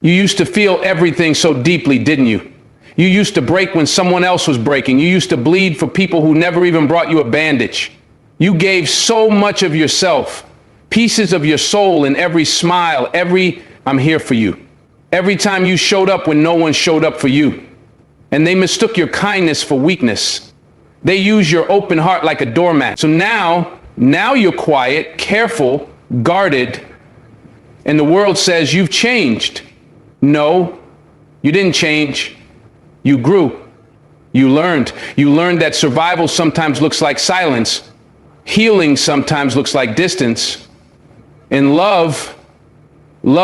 You used to feel everything so deeply, didn't you? You used to break when someone else was breaking. You used to bleed for people who never even brought you a bandage. You gave so much of yourself, pieces of your soul in every smile, every "I'm here for you." Every time you showed up when no one showed up for you. And they mistook your kindness for weakness. They used your open heart like a doormat. So now you're quiet, careful, guarded, and the world says you've changed. No, you didn't change. You grew. You learned. You learned that survival sometimes looks like silence. Healing sometimes looks like distance. And love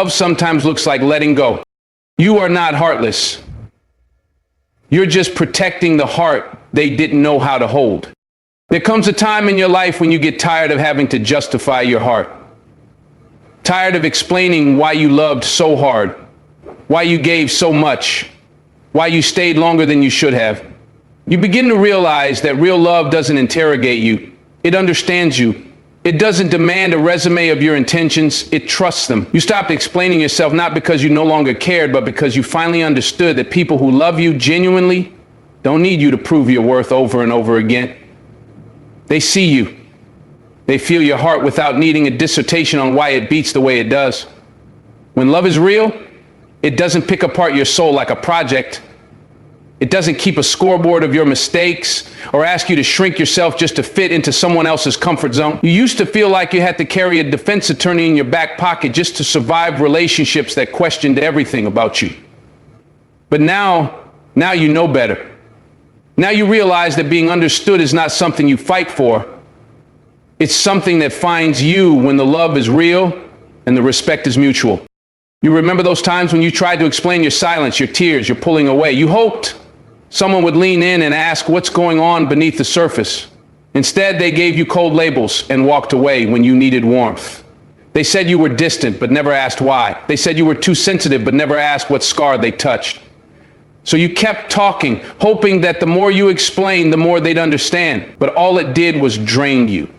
sometimes looks like letting go. You are not heartless. You're just protecting the heart they didn't know how to hold. There comes a time in your life when you get tired of having to justify your heart. Tired of explaining why you loved so hard, why you gave so much, why you stayed longer than you should have. You begin to realize that real love doesn't interrogate you. It understands you. It doesn't demand a resume of your intentions. It trusts them. You stopped explaining yourself not because you no longer cared, but because you finally understood that people who love you genuinely don't need you to prove your worth over and over again. They see you. They feel your heart without needing a dissertation on why it beats the way it does. When love is real, it doesn't pick apart your soul like a project. It doesn't keep a scoreboard of your mistakes or ask you to shrink yourself just to fit into someone else's comfort zone. You used to feel like you had to carry a defense attorney in your back pocket just to survive relationships that questioned everything about you. But now you know better. Now you realize that being understood is not something you fight for. It's something that finds you when the love is real and the respect is mutual. You remember those times when you tried to explain your silence, your tears, your pulling away. You hoped someone would lean in and ask what's going on beneath the surface. Instead, they gave you cold labels and walked away when you needed warmth. They said you were distant, but never asked why. They said you were too sensitive, but never asked what scar they touched. So you kept talking, hoping that the more you explained, the more they'd understand. But all it did was drain you.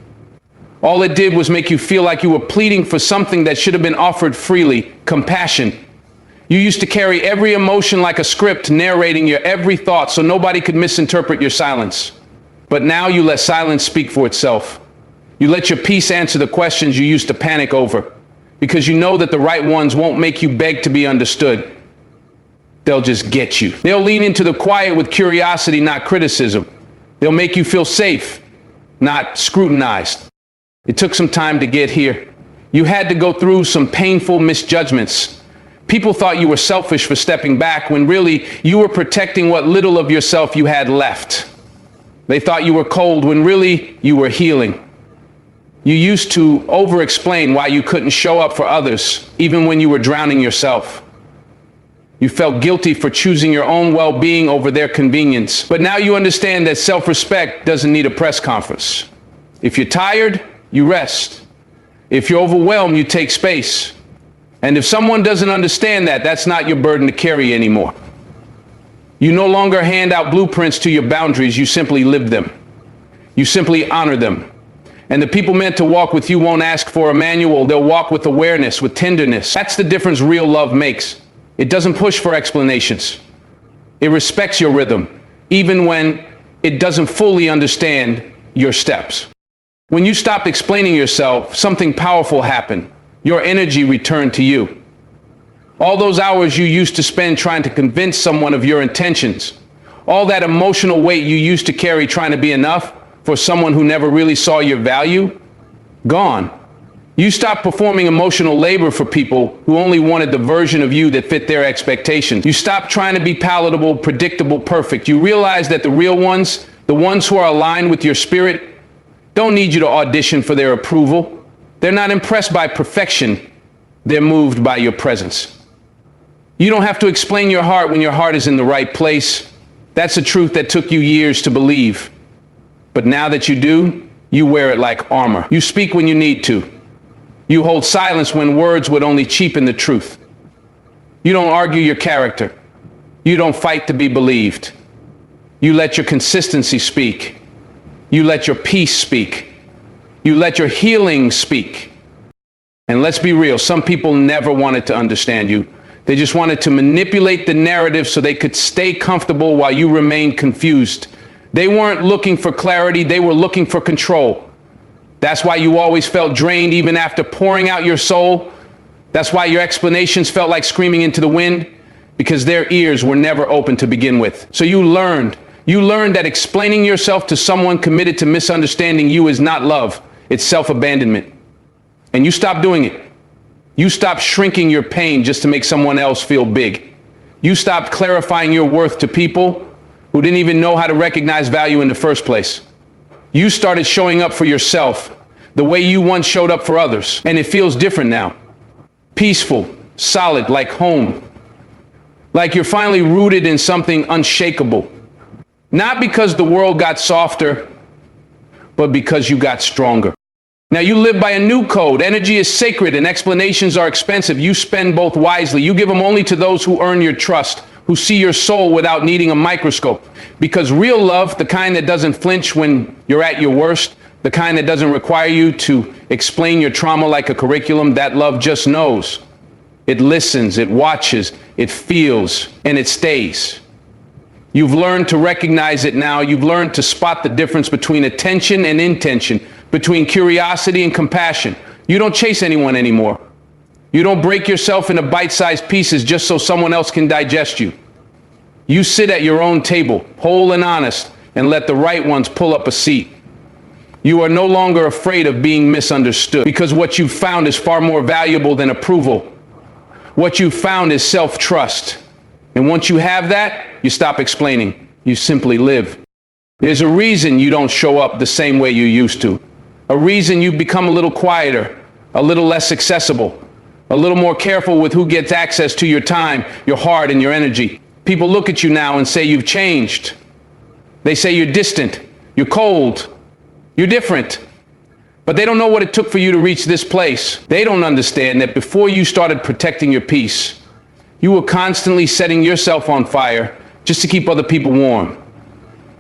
All it did was make you feel like you were pleading for something that should have been offered freely: compassion. You used to carry every emotion like a script, narrating your every thought so nobody could misinterpret your silence. But now you let silence speak for itself. You let your peace answer the questions you used to panic over, because you know that the right ones won't make you beg to be understood. They'll just get you. They'll lean into the quiet with curiosity, not criticism. They'll make you feel safe, not scrutinized. It took some time to get here. You had to go through some painful misjudgments. People thought you were selfish for stepping back when really you were protecting what little of yourself you had left. They thought you were cold when really you were healing. You used to over-explain why you couldn't show up for others, even when you were drowning yourself. You felt guilty for choosing your own well-being over their convenience. But now you understand that self-respect doesn't need a press conference. If you're tired, you rest. If you're overwhelmed, you take space. And if someone doesn't understand that, that's not your burden to carry anymore. You no longer hand out blueprints to your boundaries, you simply live them. You simply honor them. And the people meant to walk with you won't ask for a manual, they'll walk with awareness, with tenderness. That's the difference real love makes. It doesn't push for explanations. It respects your rhythm, even when it doesn't fully understand your steps. When you stopped explaining yourself, something powerful happened. Your energy returned to you. All those hours you used to spend trying to convince someone of your intentions, all that emotional weight you used to carry trying to be enough for someone who never really saw your value, gone. You stopped performing emotional labor for people who only wanted the version of you that fit their expectations. You stopped trying to be palatable, predictable, perfect. You realized that the real ones, the ones who are aligned with your spirit, don't need you to audition for their approval. They're not impressed by perfection. They're moved by your presence. You don't have to explain your heart when your heart is in the right place. That's a truth that took you years to believe. But now that you do, you wear it like armor. You speak when you need to. You hold silence when words would only cheapen the truth. You don't argue your character. You don't fight to be believed. You let your consistency speak. You let your peace speak. You let your healing speak. And let's be real, some people never wanted to understand you. They just wanted to manipulate the narrative so they could stay comfortable while you remained confused. They weren't looking for clarity, they were looking for control. That's why you always felt drained even after pouring out your soul. That's why your explanations felt like screaming into the wind, because their ears were never open to begin with. So you learned that explaining yourself to someone committed to misunderstanding you is not love, it's self-abandonment. And you stopped doing it. You stopped shrinking your pain just to make someone else feel big. You stopped clarifying your worth to people who didn't even know how to recognize value in the first place. You started showing up for yourself the way you once showed up for others, and it feels different now. Peaceful, solid, like home. Like you're finally rooted in something unshakable. Not because the world got softer, but because you got stronger. Now you live by a new code. Energy is sacred and explanations are expensive. You spend both wisely. You give them only to those who earn your trust, who see your soul without needing a microscope. Because real love, the kind that doesn't flinch when you're at your worst, the kind that doesn't require you to explain your trauma like a curriculum, that love just knows. It listens, it watches, it feels, and it stays. You've learned to recognize it now. You've learned to spot the difference between attention and intention, between curiosity and compassion. You don't chase anyone anymore. You don't break yourself into bite-sized pieces just so someone else can digest you. You sit at your own table, whole and honest, and let the right ones pull up a seat. You are no longer afraid of being misunderstood, because what you've found is far more valuable than approval. What you've found is self-trust. And once you have that, you stop explaining. You simply live. There's a reason you don't show up the same way you used to. A reason you've become a little quieter, a little less accessible, a little more careful with who gets access to your time, your heart, and your energy. People look at you now and say you've changed. They say you're distant, you're cold, you're different. But they don't know what it took for you to reach this place. They don't understand that before you started protecting your peace, you were constantly setting yourself on fire just to keep other people warm.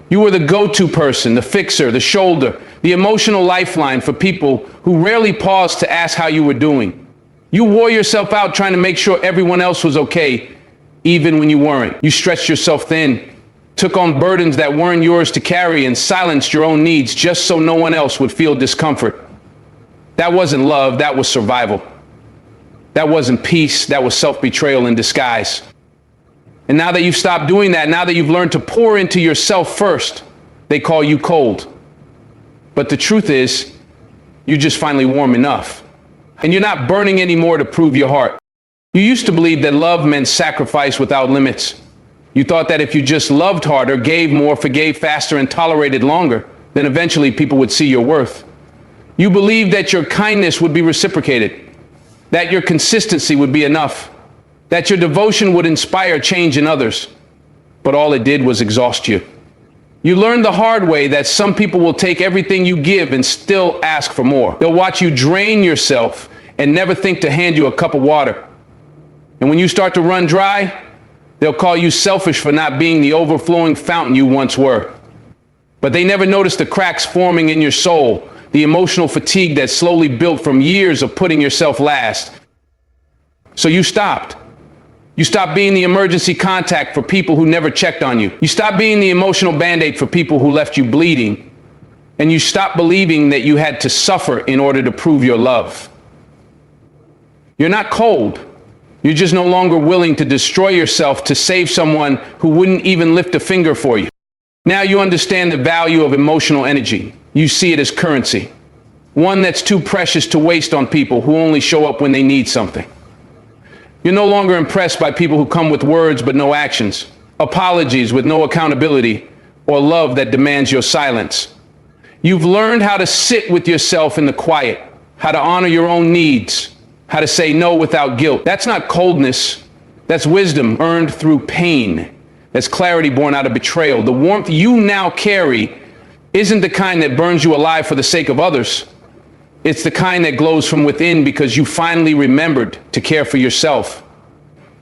You were the go-to person, the fixer, the shoulder, the emotional lifeline for people who rarely paused to ask how you were doing. You wore yourself out trying to make sure everyone else was okay, even when you weren't. You stretched yourself thin, took on burdens that weren't yours to carry, and silenced your own needs just so no one else would feel discomfort. That wasn't love, that was survival. That wasn't peace, that was self-betrayal in disguise. And now that you've stopped doing that, now that you've learned to pour into yourself first, they call you cold. But the truth is, you're just finally warm enough. And you're not burning anymore to prove your heart. You used to believe that love meant sacrifice without limits. You thought that if you just loved harder, gave more, forgave faster, and tolerated longer, then eventually people would see your worth. You believed that your kindness would be reciprocated, that your consistency would be enough, that your devotion would inspire change in others. But all it did was exhaust you. You learned the hard way that some people will take everything you give and still ask for more. They'll watch you drain yourself and never think to hand you a cup of water. And when you start to run dry, they'll call you selfish for not being the overflowing fountain you once were. But they never notice the cracks forming in your soul, the emotional fatigue that slowly built from years of putting yourself last. So you stopped. You stopped being the emergency contact for people who never checked on you. You stopped being the emotional band-aid for people who left you bleeding. And you stopped believing that you had to suffer in order to prove your love. You're not cold. You're just no longer willing to destroy yourself to save someone who wouldn't even lift a finger for you. Now you understand the value of emotional energy. You see it as currency. One that's too precious to waste on people who only show up when they need something. You're no longer impressed by people who come with words but no actions, apologies with no accountability, or love that demands your silence. You've learned how to sit with yourself in the quiet, how to honor your own needs, how to say no without guilt. That's not coldness, that's wisdom earned through pain. That's clarity born out of betrayal. The warmth you now carry isn't the kind that burns you alive for the sake of others. It's the kind that glows from within because you finally remembered to care for yourself.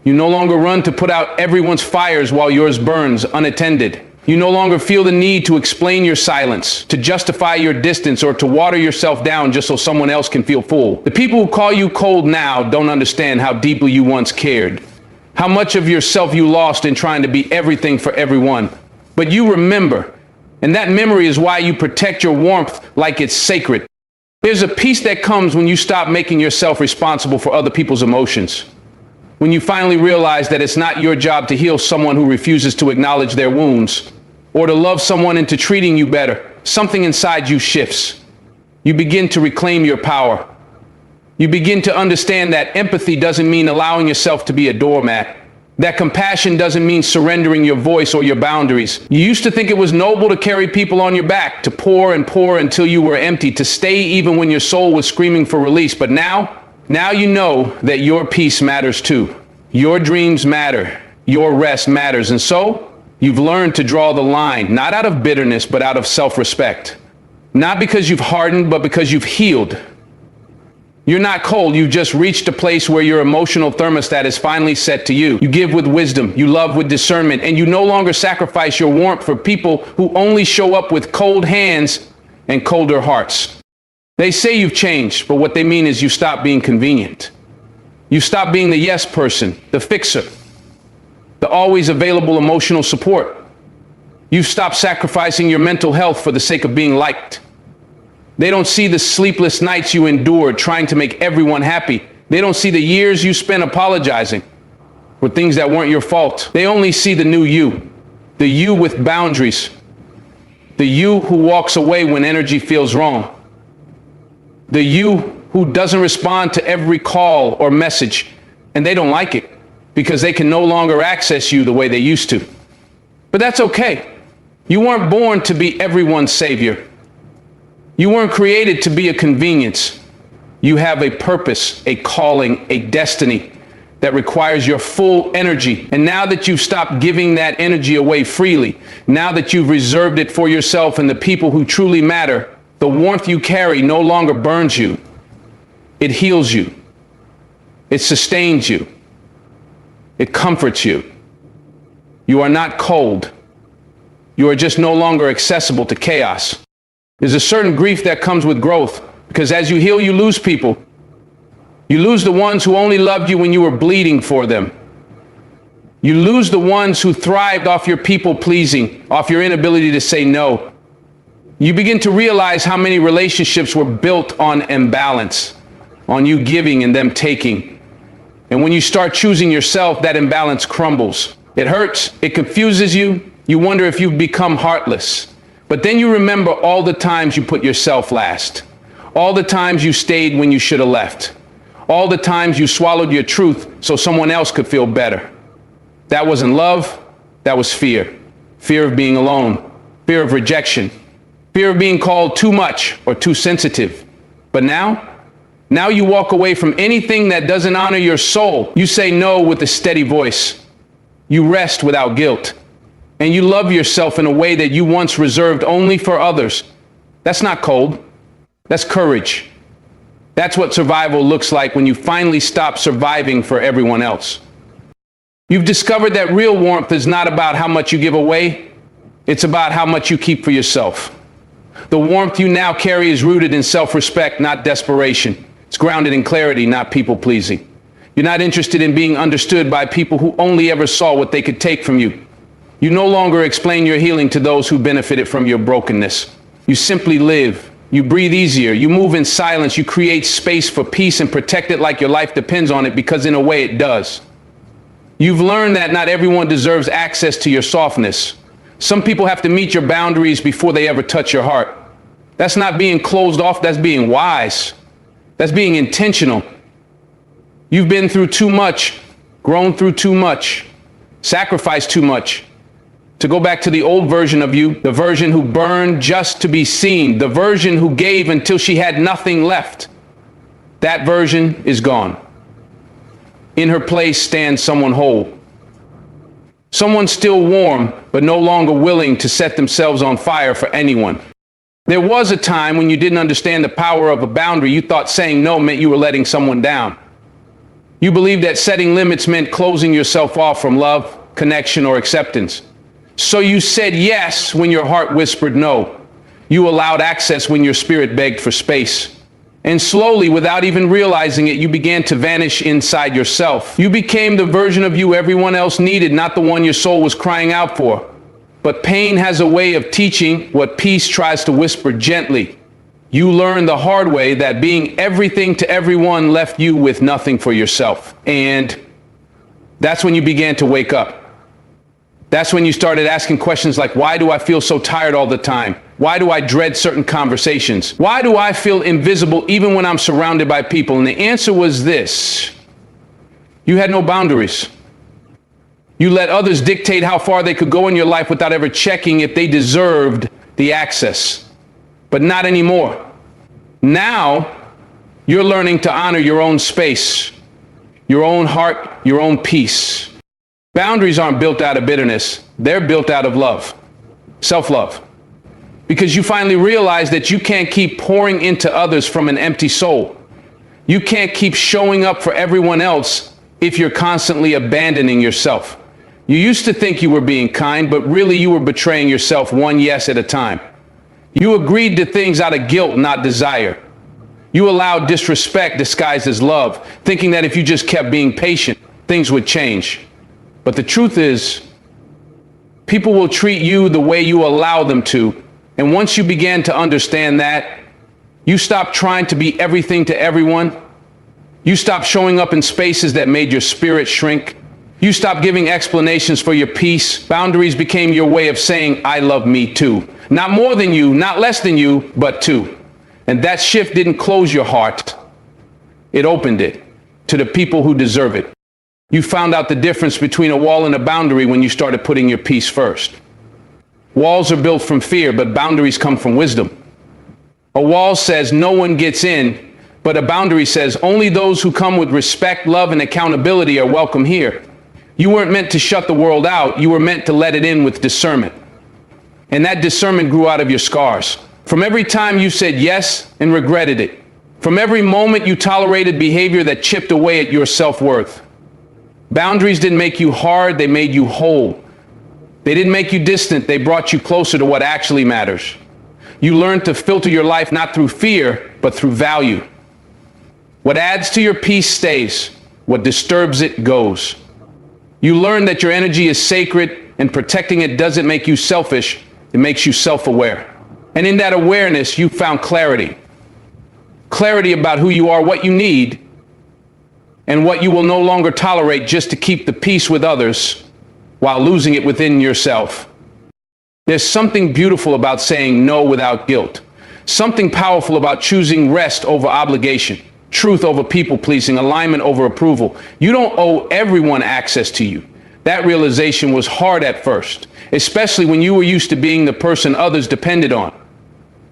You no longer run to put out everyone's fires while yours burns unattended. You no longer feel the need to explain your silence, to justify your distance, or to water yourself down just so someone else can feel full. The people who call you cold now don't understand how deeply you once cared. how much of yourself you lost in trying to be everything for everyone. But you remember, and that memory is why you protect your warmth like it's sacred. There's a peace that comes when you stop making yourself responsible for other people's emotions. When you finally realize that it's not your job to heal someone who refuses to acknowledge their wounds, or to love someone into treating you better, something inside you shifts. You begin to reclaim your power. You begin to understand that empathy doesn't mean allowing yourself to be a doormat. That compassion doesn't mean surrendering your voice or your boundaries. You used to think it was noble to carry people on your back, to pour and pour until you were empty, to stay even when your soul was screaming for release. But now you know that your peace matters too. Your dreams matter. Your rest matters. And so you've learned to draw the line, not out of bitterness, but out of self-respect. Not because you've hardened, but because you've healed. You're not cold. You've just reached a place where your emotional thermostat is finally set to you. You give with wisdom, you love with discernment, and you no longer sacrifice your warmth for people who only show up with cold hands and colder hearts. They say you've changed, but what they mean is you stop being convenient. You stop being the yes person, the fixer, the always available emotional support. You've stopped sacrificing your mental health for the sake of being liked. They don't see the sleepless nights you endured trying to make everyone happy. They don't see the years you spent apologizing for things that weren't your fault. They only see the new you, the you with boundaries, the you who walks away when energy feels wrong, the you who doesn't respond to every call or message, and they don't like it because they can no longer access you the way they used to. But that's okay. You weren't born to be everyone's savior. You weren't created to be a convenience. You have a purpose, a calling, a destiny that requires your full energy. And now that you've stopped giving that energy away freely, now that you've reserved it for yourself and the people who truly matter, the warmth you carry no longer burns you. It heals you. It sustains you. It comforts you. You are not cold. You are just no longer accessible to chaos. There's a certain grief that comes with growth, because as you heal, you lose people. You lose the ones who only loved you when you were bleeding for them. You lose the ones who thrived off your people pleasing, off your inability to say no. You begin to realize how many relationships were built on imbalance, on you giving and them taking. And when you start choosing yourself, that imbalance crumbles. It hurts, it confuses you. You wonder if you've become heartless. But then you remember all the times you put yourself last, all the times you stayed when you should have left, all the times you swallowed your truth so someone else could feel better. That wasn't love, that was fear. Fear of being alone, fear of rejection, fear of being called too much or too sensitive. But now you walk away from anything that doesn't honor your soul. You say no with a steady voice. You rest without guilt. And you love yourself in a way that you once reserved only for others. That's not cold. That's courage. That's what survival looks like when you finally stop surviving for everyone else. You've discovered that real warmth is not about how much you give away. It's about how much you keep for yourself. The warmth you now carry is rooted in self-respect, not desperation. It's grounded in clarity, not people-pleasing. You're not interested in being understood by people who only ever saw what they could take from you. You no longer explain your healing to those who benefited from your brokenness. You simply live. You breathe easier. You move in silence. You create space for peace and protect it like your life depends on it, because in a way it does. You've learned that not everyone deserves access to your softness. Some people have to meet your boundaries before they ever touch your heart. That's not being closed off. That's being wise. That's being intentional. You've been through too much, grown through too much, sacrificed too much, to go back to the old version of you, the version who burned just to be seen, the version who gave until she had nothing left. That version is gone. In her place stands someone whole. Someone still warm, but no longer willing to set themselves on fire for anyone. There was a time when you didn't understand the power of a boundary. You thought saying no meant you were letting someone down. You believed that setting limits meant closing yourself off from love, connection, or acceptance. So you said yes when your heart whispered no. You allowed access when your spirit begged for space. And slowly, without even realizing it, you began to vanish inside yourself. You became the version of you everyone else needed, not the one your soul was crying out for. But pain has a way of teaching what peace tries to whisper gently. You learned the hard way that being everything to everyone left you with nothing for yourself. And that's when you began to wake up. That's when you started asking questions like, why do I feel so tired all the time? Why do I dread certain conversations? Why do I feel invisible even when I'm surrounded by people? And the answer was this: you had no boundaries. You let others dictate how far they could go in your life without ever checking if they deserved the access. But not anymore. Now, you're learning to honor your own space, your own heart, your own peace. Boundaries aren't built out of bitterness. They're built out of love, self-love. Because you finally realize that you can't keep pouring into others from an empty soul. You can't keep showing up for everyone else if you're constantly abandoning yourself. You used to think you were being kind, but really you were betraying yourself one yes at a time. You agreed to things out of guilt, not desire. You allowed disrespect disguised as love, thinking that if you just kept being patient, things would change. But the truth is, people will treat you the way you allow them to. And once you began to understand that, you stopped trying to be everything to everyone. You stopped showing up in spaces that made your spirit shrink. You stopped giving explanations for your peace. Boundaries became your way of saying, I love me too. Not more than you, not less than you, but too. And that shift didn't close your heart. It opened it to the people who deserve it. You found out the difference between a wall and a boundary when you started putting your peace first. Walls are built from fear, but boundaries come from wisdom. A wall says no one gets in, but a boundary says only those who come with respect, love, and accountability are welcome here. You weren't meant to shut the world out. You were meant to let it in with discernment. And that discernment grew out of your scars. From every time you said yes and regretted it. From every moment you tolerated behavior that chipped away at your self-worth. Boundaries didn't make you hard, they made you whole. They didn't make you distant, they brought you closer to what actually matters. You learned to filter your life not through fear, but through value. What adds to your peace stays, what disturbs it goes. You learned that your energy is sacred, and protecting it doesn't make you selfish, it makes you self-aware. And in that awareness, you found clarity. Clarity about who you are, what you need, and what you will no longer tolerate just to keep the peace with others while losing it within yourself. There's something beautiful about saying no without guilt. Something powerful about choosing rest over obligation, truth over people-pleasing, alignment over approval. You don't owe everyone access to you. That realization was hard at first, especially when you were used to being the person others depended on.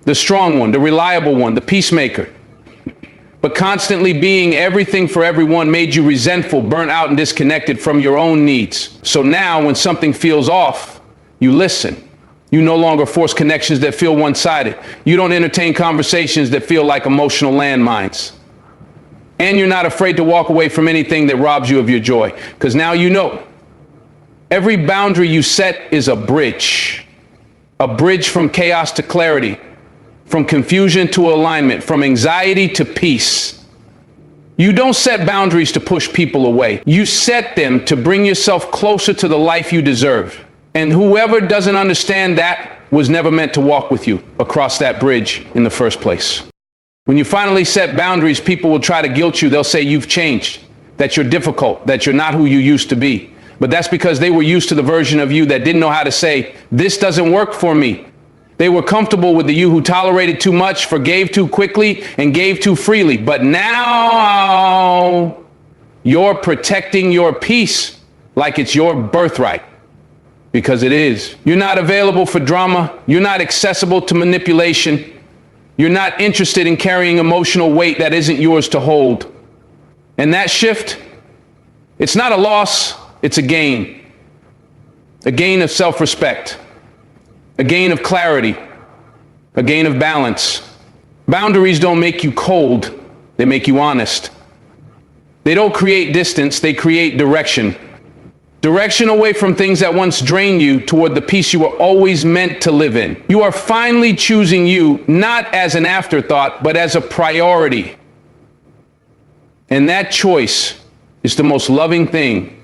The strong one, the reliable one, the peacemaker. But constantly being everything for everyone made you resentful, burnt out, and disconnected from your own needs. So now when something feels off, you listen. You no longer force connections that feel one-sided. You don't entertain conversations that feel like emotional landmines. And you're not afraid to walk away from anything that robs you of your joy. Because now you know. Every boundary you set is a bridge from chaos to clarity. From confusion to alignment, from anxiety to peace. You don't set boundaries to push people away. You set them to bring yourself closer to the life you deserve. And whoever doesn't understand that was never meant to walk with you across that bridge in the first place. When you finally set boundaries, people will try to guilt you. They'll say you've changed, that you're difficult, that you're not who you used to be. But that's because they were used to the version of you that didn't know how to say, this doesn't work for me. They were comfortable with the you who tolerated too much, forgave too quickly, and gave too freely. But now you're protecting your peace like it's your birthright. Because it is. You're not available for drama. You're not accessible to manipulation. You're not interested in carrying emotional weight that isn't yours to hold. And that shift, it's not a loss, it's a gain. A gain of self-respect. A gain of clarity, a gain of balance. Boundaries don't make you cold, they make you honest. They don't create distance, they create direction. Direction away from things that once drained you toward the peace you were always meant to live in. You are finally choosing you, not as an afterthought, but as a priority. And that choice is the most loving thing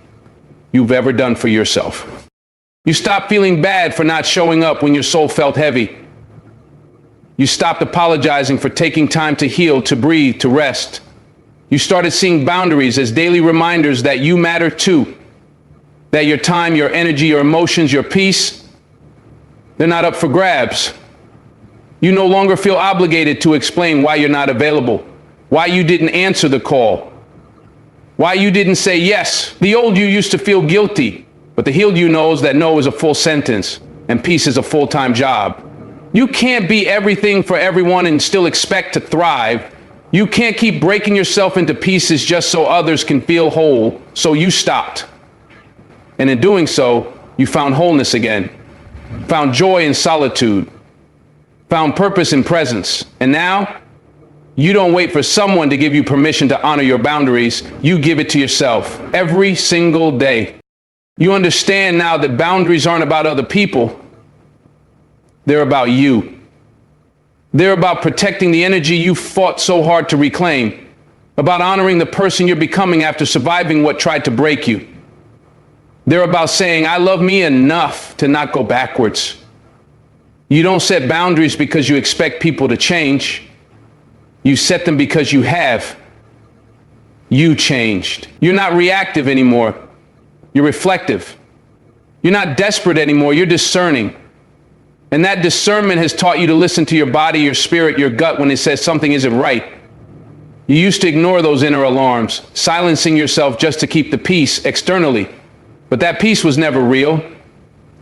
you've ever done for yourself. You stopped feeling bad for not showing up when your soul felt heavy. You stopped apologizing for taking time to heal, to breathe, to rest. You started seeing boundaries as daily reminders that you matter too. That your time, your energy, your emotions, your peace, they're not up for grabs. You no longer feel obligated to explain why you're not available, why you didn't answer the call, why you didn't say yes. The old you used to feel guilty, but the healed you knows that no is a full sentence and peace is a full-time job. You can't be everything for everyone and still expect to thrive. You can't keep breaking yourself into pieces just so others can feel whole, so you stopped. And in doing so, you found wholeness again, found joy in solitude, found purpose in presence. And now, you don't wait for someone to give you permission to honor your boundaries. You give it to yourself every single day. You understand now that boundaries aren't about other people. They're about you. They're about protecting the energy you fought so hard to reclaim, about honoring the person you're becoming after surviving what tried to break you. They're about saying, I love me enough to not go backwards. You don't set boundaries because you expect people to change. You set them because you have. You changed. You're not reactive anymore. You're reflective. You're not desperate anymore. You're discerning. And that discernment has taught you to listen to your body, your spirit, your gut when it says something isn't right. You used to ignore those inner alarms, silencing yourself just to keep the peace externally. But that peace was never real.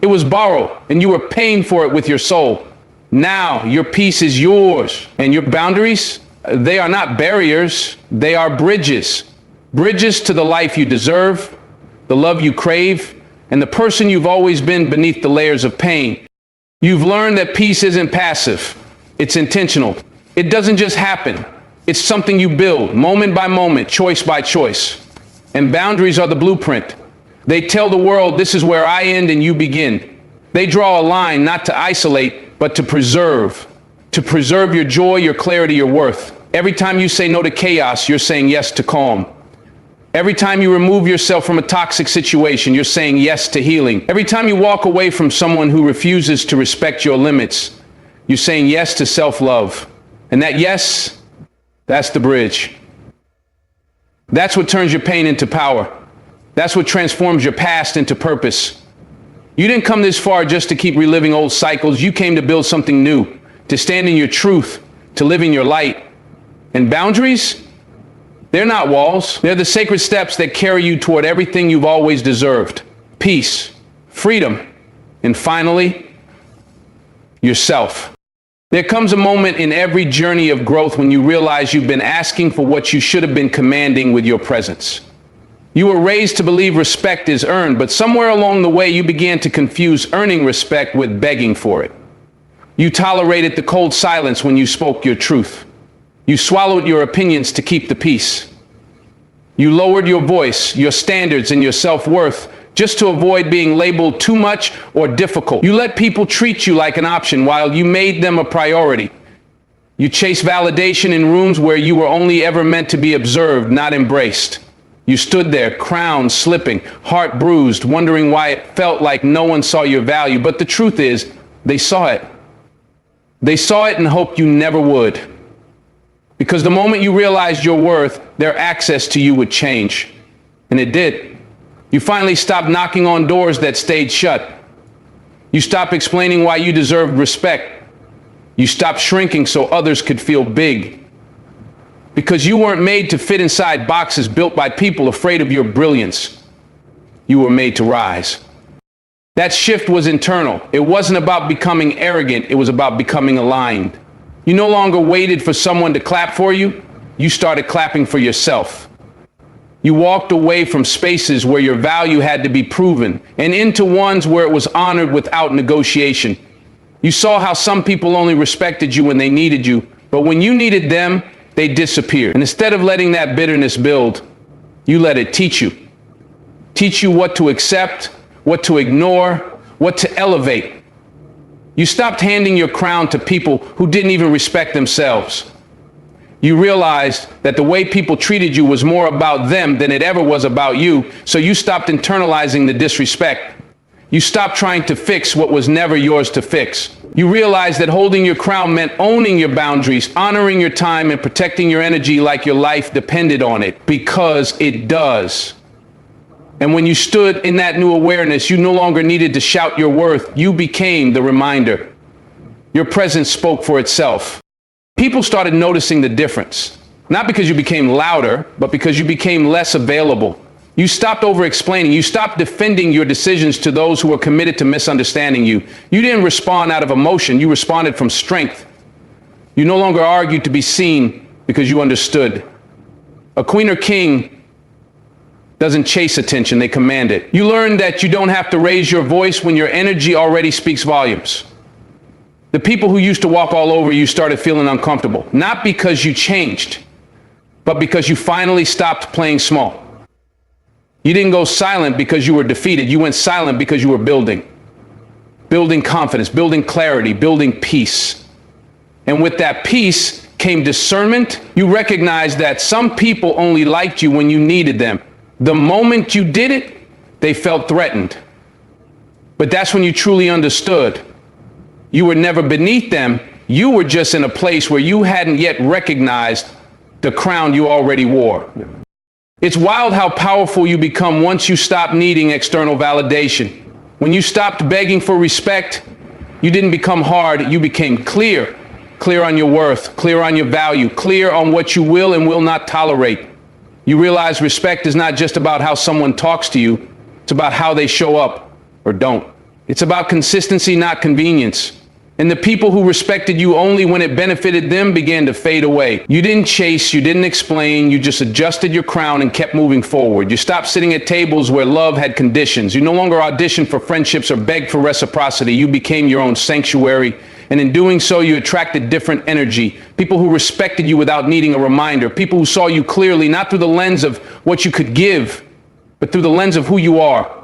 It was borrowed, and you were paying for it with your soul. Now your peace is yours, and your boundaries, they are not barriers, they are bridges. Bridges to the life you deserve, the love you crave, and the person you've always been beneath the layers of pain. You've learned that peace isn't passive, it's intentional. It doesn't just happen. It's something you build, moment by moment, choice by choice. And boundaries are the blueprint. They tell the world, this is where I end and you begin. They draw a line not to isolate, but to preserve your joy, your clarity, your worth. Every time you say no to chaos, you're saying yes to calm. Every time you remove yourself from a toxic situation, you're saying yes to healing. Every time you walk away from someone who refuses to respect your limits, you're saying yes to self-love. And that yes, that's the bridge. That's what turns your pain into power. That's what transforms your past into purpose. You didn't come this far just to keep reliving old cycles. You came to build something new, to stand in your truth, to live in your light. And boundaries? They're not walls. They're the sacred steps that carry you toward everything you've always deserved. Peace, freedom, and finally, yourself. There comes a moment in every journey of growth when you realize you've been asking for what you should have been commanding with your presence. You were raised to believe respect is earned, but somewhere along the way you began to confuse earning respect with begging for it. You tolerated the cold silence when you spoke your truth. You swallowed your opinions to keep the peace. You lowered your voice, your standards, and your self-worth just to avoid being labeled too much or difficult. You let people treat you like an option while you made them a priority. You chased validation in rooms where you were only ever meant to be observed, not embraced. You stood there, crown slipping, heart bruised, wondering why it felt like no one saw your value. But the truth is, they saw it. They saw it and hoped you never would. Because the moment you realized your worth, their access to you would change. And it did. You finally stopped knocking on doors that stayed shut. You stopped explaining why you deserved respect. You stopped shrinking so others could feel big. Because you weren't made to fit inside boxes built by people afraid of your brilliance. You were made to rise. That shift was internal. It wasn't about becoming arrogant. It was about becoming aligned. You no longer waited for someone to clap for you. You started clapping for yourself. You walked away from spaces where your value had to be proven and into ones where it was honored without negotiation. You saw how some people only respected you when they needed you, but when you needed them, they disappeared. And instead of letting that bitterness build, you let it teach you teach you what to accept, what to ignore, what to elevate. You stopped handing your crown to people who didn't even respect themselves. You realized that the way people treated you was more about them than it ever was about you, so you stopped internalizing the disrespect. You stopped trying to fix what was never yours to fix. You realized that holding your crown meant owning your boundaries, honoring your time, and protecting your energy like your life depended on it, because it does. And when you stood in that new awareness, you no longer needed to shout your worth. You became the reminder. Your presence spoke for itself. People started noticing the difference, not because you became louder, but because you became less available. You stopped over-explaining. You stopped defending your decisions to those who were committed to misunderstanding you. You didn't respond out of emotion. You responded from strength. You no longer argued to be seen because you understood. A queen or king doesn't chase attention, they command it. You learned that you don't have to raise your voice when your energy already speaks volumes. The people who used to walk all over you started feeling uncomfortable, not because you changed, but because you finally stopped playing small. You didn't go silent because you were defeated. You went silent because you were building confidence, building clarity, building peace. And with that peace came discernment. You recognized that some people only liked you when you needed them. The moment you did it, they felt threatened. But that's when you truly understood. You were never beneath them. You were just in a place where you hadn't yet recognized the crown you already wore. It's wild how powerful you become once you stop needing external validation. When you stopped begging for respect, you didn't become hard, you became clear. Clear on your worth, clear on your value, clear on what you will and will not tolerate. You realize respect is not just about how someone talks to you, it's about how they show up or don't. It's about consistency, not convenience. And the people who respected you only when it benefited them began to fade away. You didn't chase, you didn't explain, you just adjusted your crown and kept moving forward. You stopped sitting at tables where love had conditions. You no longer auditioned for friendships or begged for reciprocity. You became your own sanctuary. And in doing so, you attracted different energy. People who respected you without needing a reminder. People who saw you clearly, not through the lens of what you could give, but through the lens of who you are.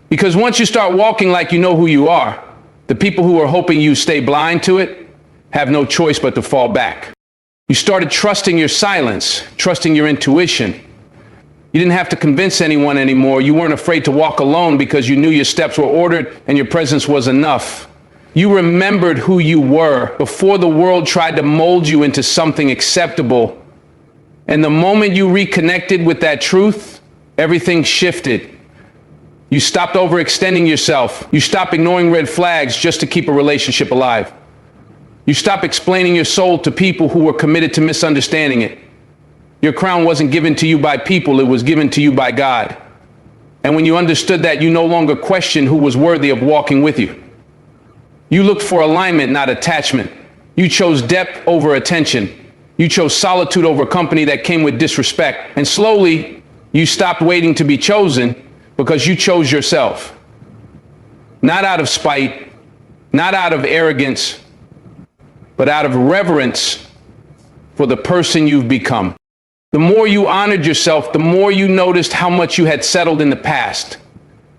Because once you start walking like you know who you are, the people who are hoping you stay blind to it have no choice but to fall back. You started trusting your silence, trusting your intuition. You didn't have to convince anyone anymore. You weren't afraid to walk alone because you knew your steps were ordered and your presence was enough. You remembered who you were before the world tried to mold you into something acceptable. And the moment you reconnected with that truth, everything shifted. You stopped overextending yourself. You stopped ignoring red flags just to keep a relationship alive. You stopped explaining your soul to people who were committed to misunderstanding it. Your crown wasn't given to you by people, it was given to you by God. And when you understood that, you no longer questioned who was worthy of walking with you. You looked for alignment, not attachment. You chose depth over attention. You chose solitude over company that came with disrespect. And slowly, you stopped waiting to be chosen because you chose yourself. Not out of spite, not out of arrogance, but out of reverence for the person you've become. The more you honored yourself, the more you noticed how much you had settled in the past.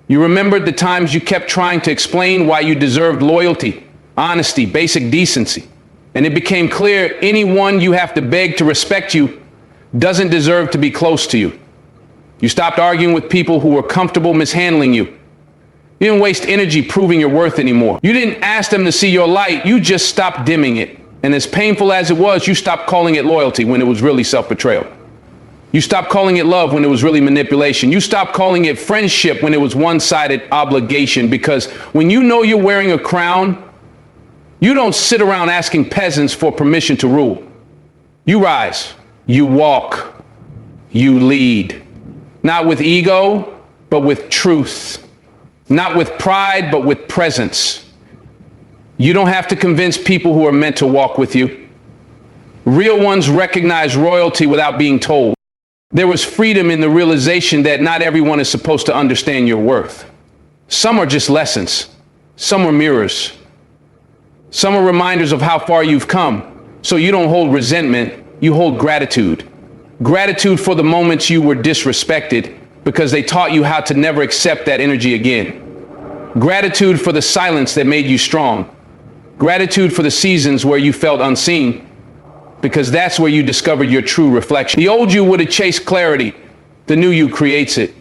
You remembered the times you kept trying to explain why you deserved loyalty, honesty, basic decency. And it became clear anyone you have to beg to respect you doesn't deserve to be close to you. You stopped arguing with people who were comfortable mishandling you. You didn't waste energy proving your worth anymore. You didn't ask them to see your light, you just stopped dimming it. And as painful as it was, you stopped calling it loyalty when it was really self-betrayal. You stopped calling it love when it was really manipulation. You stopped calling it friendship when it was one-sided obligation, because when you know you're wearing a crown, you don't sit around asking peasants for permission to rule. You rise, you walk, you lead. Not with ego, but with truth. Not with pride, but with presence. You don't have to convince people who are meant to walk with you. Real ones recognize royalty without being told. There was freedom in the realization that not everyone is supposed to understand your worth. Some are just lessons. Some are mirrors. Some are reminders of how far you've come. So you don't hold resentment, you hold gratitude. Gratitude for the moments you were disrespected. because they taught you how to never accept that energy again. Gratitude for the silence that made you strong. Gratitude for the seasons where you felt unseen, because that's where you discovered your true reflection. The old you would have chased clarity. The new you creates it.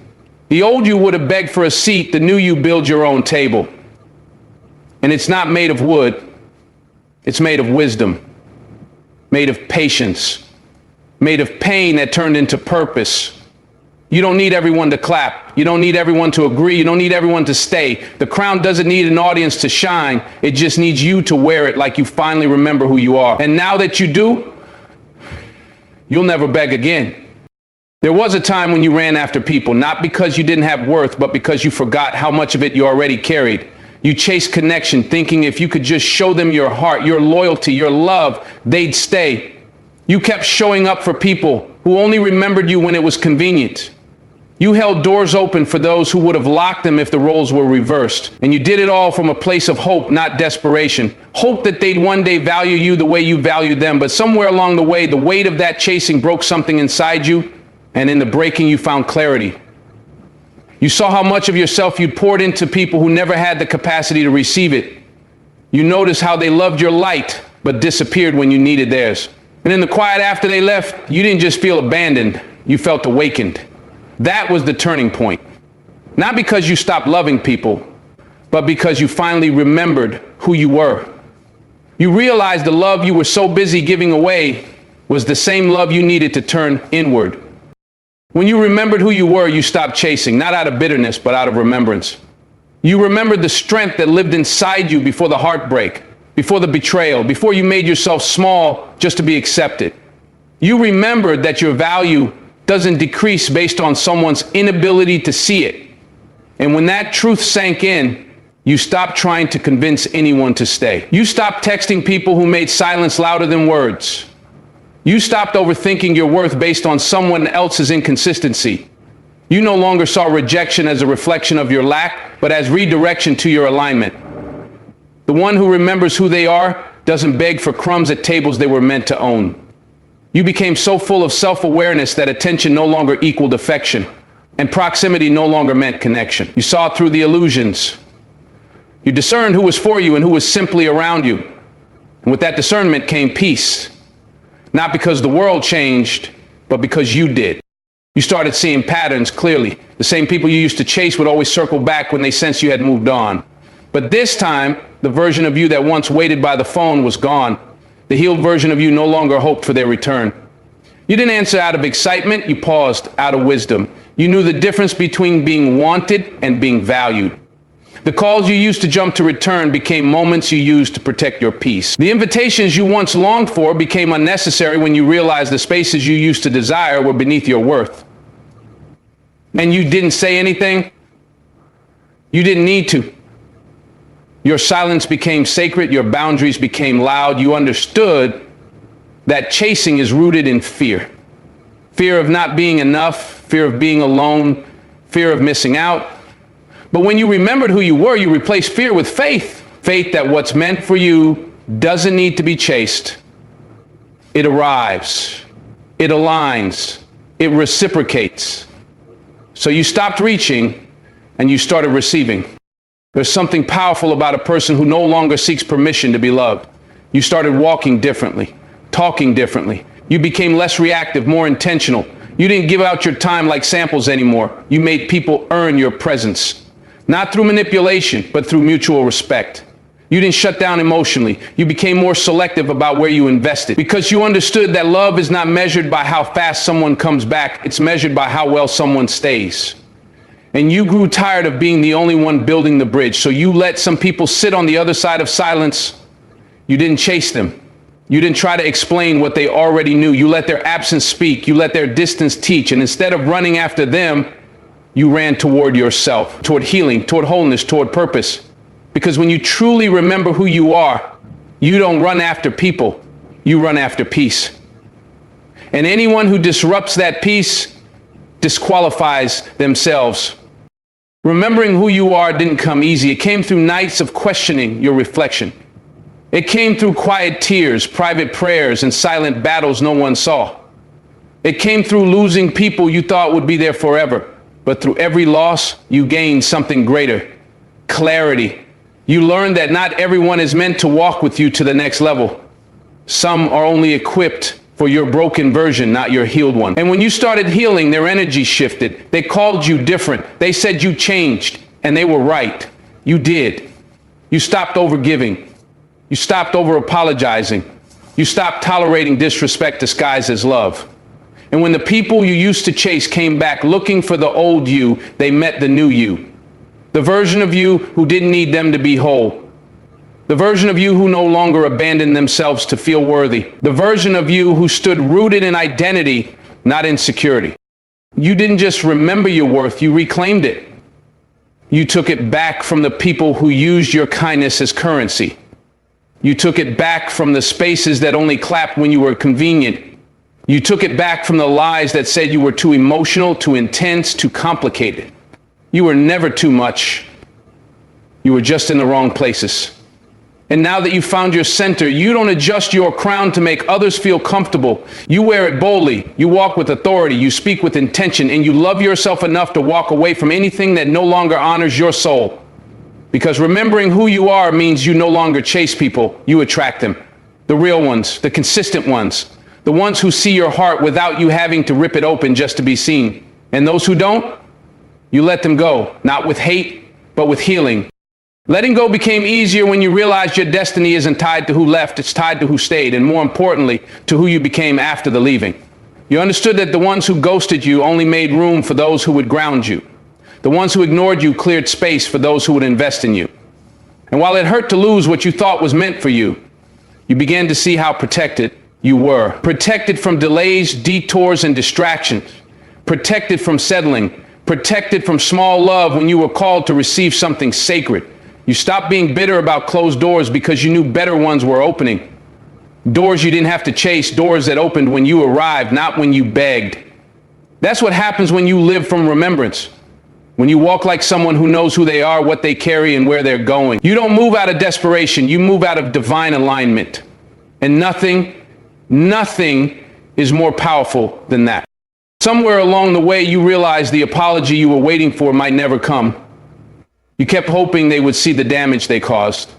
The old you would have begged for a seat. The new you builds your own table. And it's not made of wood. It's made of wisdom, made of patience, made of pain that turned into purpose. You don't need everyone to clap. You don't need everyone to agree. You don't need everyone to stay. The crown doesn't need an audience to shine. It just needs you to wear it like you finally remember who you are. And now that you do, you'll never beg again. There was a time when you ran after people, not because you didn't have worth, but because you forgot how much of it you already carried. You chased connection, thinking if you could just show them your heart, your loyalty, your love, they'd stay. You kept showing up for people who only remembered you when it was convenient. You held doors open for those who would have locked them if the roles were reversed. And you did it all from a place of hope, not desperation. Hope that they'd one day value you the way you valued them. But somewhere along the way, the weight of that chasing broke something inside you. And in the breaking, you found clarity. You saw how much of yourself you'd poured into people who never had the capacity to receive it. You noticed how they loved your light, but disappeared when you needed theirs. And in the quiet after they left, you didn't just feel abandoned, you felt awakened. That was the turning point. Not because you stopped loving people, but because you finally remembered who you were. You realized the love you were so busy giving away was the same love you needed to turn inward. When you remembered who you were, you stopped chasing, not out of bitterness, but out of remembrance. You remembered the strength that lived inside you before the heartbreak, before the betrayal, before you made yourself small just to be accepted. You remembered that your value doesn't decrease based on someone's inability to see it. And when that truth sank in, you stopped trying to convince anyone to stay. You stopped texting people who made silence louder than words. You stopped overthinking your worth based on someone else's inconsistency. You no longer saw rejection as a reflection of your lack, but as redirection to your alignment. The one who remembers who they are doesn't beg for crumbs at tables they were meant to own. You became so full of self-awareness that attention no longer equaled affection, and proximity no longer meant connection. You saw through the illusions. You discerned who was for you and who was simply around you. And with that discernment came peace. Not because the world changed, but because you did. You started seeing patterns clearly. The same people you used to chase would always circle back when they sensed you had moved on. But this time, the version of you that once waited by the phone was gone. The healed version of you no longer hoped for their return. You didn't answer out of excitement, you paused out of wisdom. You knew the difference between being wanted and being valued. The calls you used to jump to return became moments you used to protect your peace. The invitations you once longed for became unnecessary when you realized the spaces you used to desire were beneath your worth. And you didn't say anything. You didn't need to. Your silence became sacred. Your boundaries became loud. You understood that chasing is rooted in fear. Fear of not being enough, fear of being alone, fear of missing out. But when you remembered who you were, you replaced fear with faith. Faith that what's meant for you doesn't need to be chased. It arrives. It aligns. It reciprocates. So you stopped reaching and you started receiving. There's something powerful about a person who no longer seeks permission to be loved. You started walking differently, talking differently. You became less reactive, more intentional. You didn't give out your time like samples anymore. You made people earn your presence. Not through manipulation, but through mutual respect. You didn't shut down emotionally. You became more selective about where you invested because you understood that love is not measured by how fast someone comes back. It's measured by how well someone stays. And you grew tired of being the only one building the bridge. So you let some people sit on the other side of silence. You didn't chase them. You didn't try to explain what they already knew. You let their absence speak. You let their distance teach. And instead of running after them, you ran toward yourself, toward healing, toward wholeness, toward purpose. Because when you truly remember who you are, you don't run after people, you run after peace. And anyone who disrupts that peace disqualifies themselves. Remembering who you are didn't come easy. It came through nights of questioning your reflection. It came through quiet tears, private prayers, and silent battles no one saw. It came through losing people you thought would be there forever. But through every loss, you gained something greater: clarity. You learned that not everyone is meant to walk with you to the next level. Some are only equipped for your broken version, not your healed one. And when you started healing, their energy shifted. They called you different. They said you changed, and they were right. You did. You stopped overgiving. You stopped over apologizing. You stopped tolerating disrespect disguised as love. And when the people you used to chase came back looking for the old you, they met the new you. The version of you who didn't need them to be whole. The version of you who no longer abandoned themselves to feel worthy. The version of you who stood rooted in identity, not insecurity. You didn't just remember your worth, you reclaimed it. You took it back from the people who used your kindness as currency. You took it back from the spaces that only clapped when you were convenient. You took it back from the lies that said you were too emotional, too intense, too complicated. You were never too much. You were just in the wrong places. And now that you found your center, you don't adjust your crown to make others feel comfortable. You wear it boldly. You walk with authority. You speak with intention, and you love yourself enough to walk away from anything that no longer honors your soul. Because remembering who you are means you no longer chase people, you attract them. The real ones, the consistent ones, the ones who see your heart without you having to rip it open just to be seen. And those who don't, you let them go, not with hate, but with healing. Letting go became easier when you realized your destiny isn't tied to who left, it's tied to who stayed, and more importantly, to who you became after the leaving. You understood that the ones who ghosted you only made room for those who would ground you. The ones who ignored you cleared space for those who would invest in you. And while it hurt to lose what you thought was meant for you, you began to see how protected you were. Protected from delays, detours, and distractions. Protected from settling. Protected from small love when you were called to receive something sacred. You stopped being bitter about closed doors because you knew better ones were opening. Doors you didn't have to chase, doors that opened when you arrived, not when you begged. That's what happens when you live from remembrance. When you walk like someone who knows who they are, what they carry, and where they're going. You don't move out of desperation, you move out of divine alignment. And nothing is more powerful than that. Somewhere along the way, you realized the apology you were waiting for might never come. You kept hoping they would see the damage they caused.